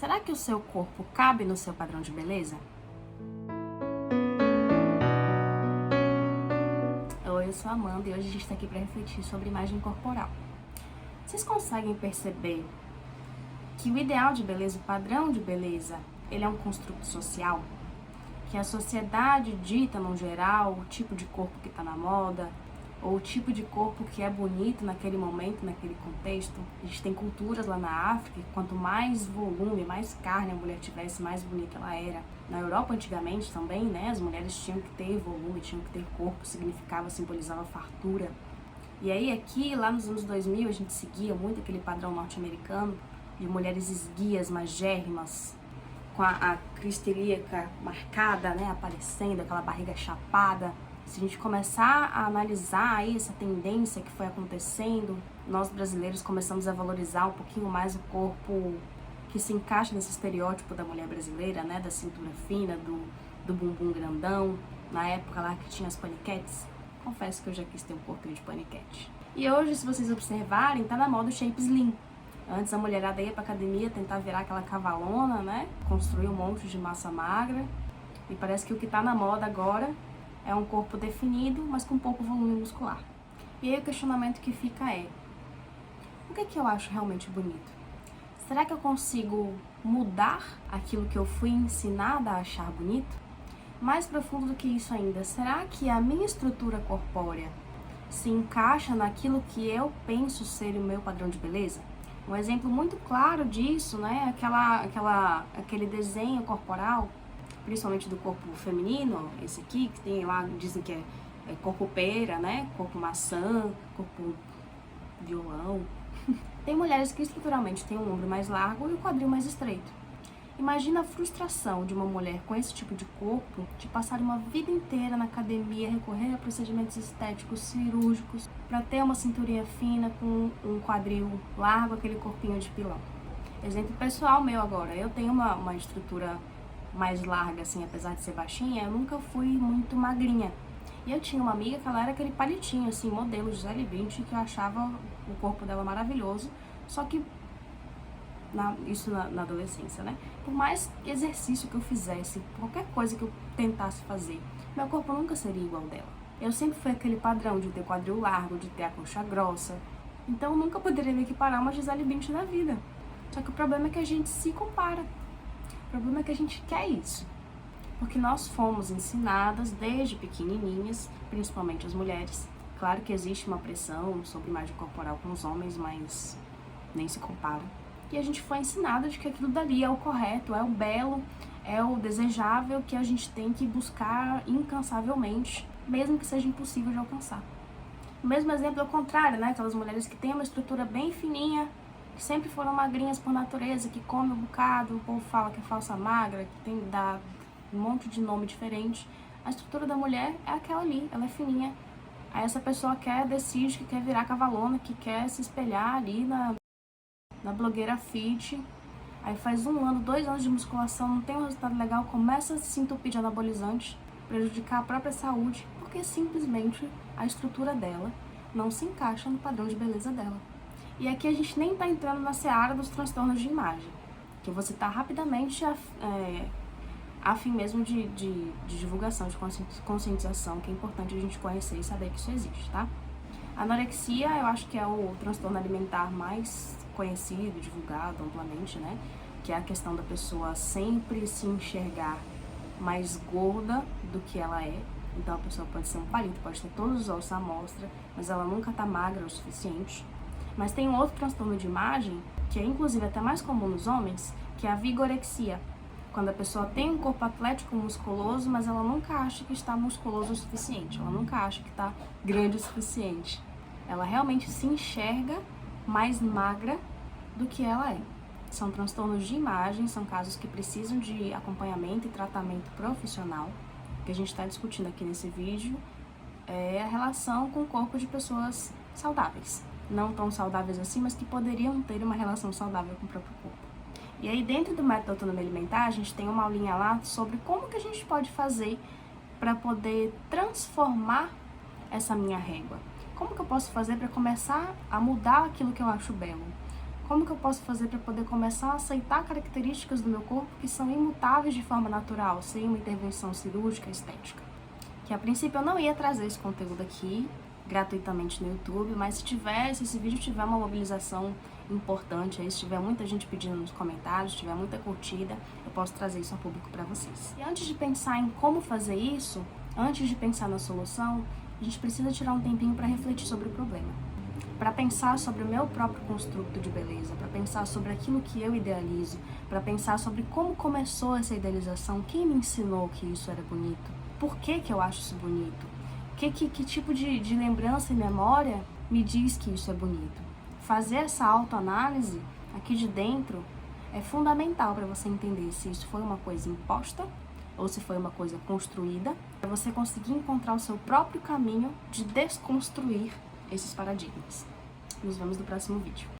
Será que o seu corpo cabe no seu padrão de beleza? Oi, eu sou a Amanda e hoje a gente está aqui para refletir sobre imagem corporal. Vocês conseguem perceber que o ideal de beleza, o padrão de beleza, ele é um construto social? Que a sociedade dita, no geral, o tipo de corpo que está na moda, ou o tipo de corpo que é bonito naquele momento, naquele contexto. A gente tem culturas lá na África que quanto mais volume, mais carne a mulher tivesse, mais bonita ela era. Na Europa, antigamente também, né, as mulheres tinham que ter volume, tinham que ter corpo, significava, simbolizava fartura. E aí aqui, lá nos anos 2000, a gente seguia muito aquele padrão norte-americano de mulheres esguias, magérrimas, com a cristilíaca marcada, né, aparecendo, aquela barriga chapada. Se a gente começar a analisar aí essa tendência que foi acontecendo, nós brasileiros começamos a valorizar um pouquinho mais o corpo que se encaixa nesse estereótipo da mulher brasileira, né, da cintura fina, do bumbum grandão, na época lá que tinha as paniquetes. Confesso que eu já quis ter um corpinho de paniquete. E hoje, se vocês observarem, tá na moda o shape slim. Antes a mulherada ia pra academia tentar virar aquela cavalona, né, construir um monte de massa magra. E parece que o que tá na moda agora é um corpo definido, mas com pouco volume muscular. E aí o questionamento que fica é: o que eu acho realmente bonito? Será que eu consigo mudar aquilo que eu fui ensinada a achar bonito? Mais profundo do que isso ainda, será que a minha estrutura corpórea se encaixa naquilo que eu penso ser o meu padrão de beleza? Um exemplo muito claro disso, né, aquele desenho corporal, principalmente do corpo feminino, esse aqui, que tem lá, dizem que é corpo pera, né, corpo maçã, corpo violão. Tem mulheres que estruturalmente têm um ombro mais largo e o quadril mais estreito. Imagina a frustração de uma mulher com esse tipo de corpo de passar uma vida inteira na academia, recorrer a procedimentos estéticos, cirúrgicos, para ter uma cinturinha fina com um quadril largo, aquele corpinho de pilão. Exemplo pessoal meu agora, eu tenho uma estrutura mais larga, assim, apesar de ser baixinha, eu nunca fui muito magrinha. E eu tinha uma amiga que ela era aquele palitinho, assim, modelo Gisele Bündchen, que eu achava o corpo dela maravilhoso, só que isso na adolescência, né? Por mais exercício que eu fizesse, qualquer coisa que eu tentasse fazer, meu corpo nunca seria igual dela. Eu sempre fui aquele padrão de ter quadril largo, de ter a coxa grossa, então eu nunca poderia me equiparar a uma Gisele Bündchen na vida. Só que o problema é que a gente se compara. O problema é que a gente quer isso, porque nós fomos ensinadas desde pequenininhas, principalmente as mulheres. Claro que existe uma pressão sobre imagem corporal com os homens, mas nem se compara. E a gente foi ensinada de que aquilo dali é o correto, é o belo, é o desejável, que a gente tem que buscar incansavelmente, mesmo que seja impossível de alcançar. O mesmo exemplo é o contrário, né? Aquelas mulheres que têm uma estrutura bem fininha, que sempre foram magrinhas por natureza, que comem um bocado, o povo fala que é falsa magra, que tem que dar um monte de nome diferente. A estrutura da mulher é aquela ali, ela é fininha. Aí essa pessoa decide que quer virar cavalona, que quer se espelhar ali na blogueira fit. Aí faz 1 ano, 2 anos de musculação, não tem um resultado legal, começa a se entupir de anabolizante, prejudicar a própria saúde, porque simplesmente a estrutura dela não se encaixa no padrão de beleza dela. E aqui a gente nem tá entrando na seara dos transtornos de imagem, que eu vou citar rapidamente a fim mesmo de divulgação, de conscientização, que é importante a gente conhecer e saber que isso existe, tá? A anorexia, eu acho que é o transtorno alimentar mais conhecido, divulgado amplamente, né? Que é a questão da pessoa sempre se enxergar mais gorda do que ela é. Então a pessoa pode ser um palito, pode ter todos os ossos à mostra, mas ela nunca tá magra o suficiente. Mas tem um outro transtorno de imagem, que é inclusive até mais comum nos homens, que é a vigorexia. Quando a pessoa tem um corpo atlético musculoso, mas ela nunca acha que está musculoso o suficiente, ela nunca acha que está grande o suficiente. Ela realmente se enxerga mais magra do que ela é. São transtornos de imagem, são casos que precisam de acompanhamento e tratamento profissional. O que a gente está discutindo aqui nesse vídeo é a relação com o corpo de pessoas saudáveis. Não tão saudáveis assim, mas que poderiam ter uma relação saudável com o próprio corpo. E aí, dentro do método da autonomia alimentar, a gente tem uma aulinha lá sobre como que a gente pode fazer para poder transformar essa minha régua. Como que eu posso fazer para começar a mudar aquilo que eu acho belo? Como que eu posso fazer para poder começar a aceitar características do meu corpo que são imutáveis de forma natural, sem uma intervenção cirúrgica estética? Que a princípio eu não ia trazer esse conteúdo aqui gratuitamente no YouTube, mas se esse vídeo tiver uma mobilização importante, aí, se tiver muita gente pedindo nos comentários, se tiver muita curtida, eu posso trazer isso ao público para vocês. E antes de pensar em como fazer isso, antes de pensar na solução, a gente precisa tirar um tempinho para refletir sobre o problema. Para pensar sobre o meu próprio construto de beleza, para pensar sobre aquilo que eu idealizo, para pensar sobre como começou essa idealização, quem me ensinou que isso era bonito, por que eu acho isso bonito, que tipo de lembrança e memória me diz que isso é bonito. Fazer essa autoanálise aqui de dentro é fundamental para você entender se isso foi uma coisa imposta ou se foi uma coisa construída, para você conseguir encontrar o seu próprio caminho de desconstruir esses paradigmas. Nos vemos no próximo vídeo.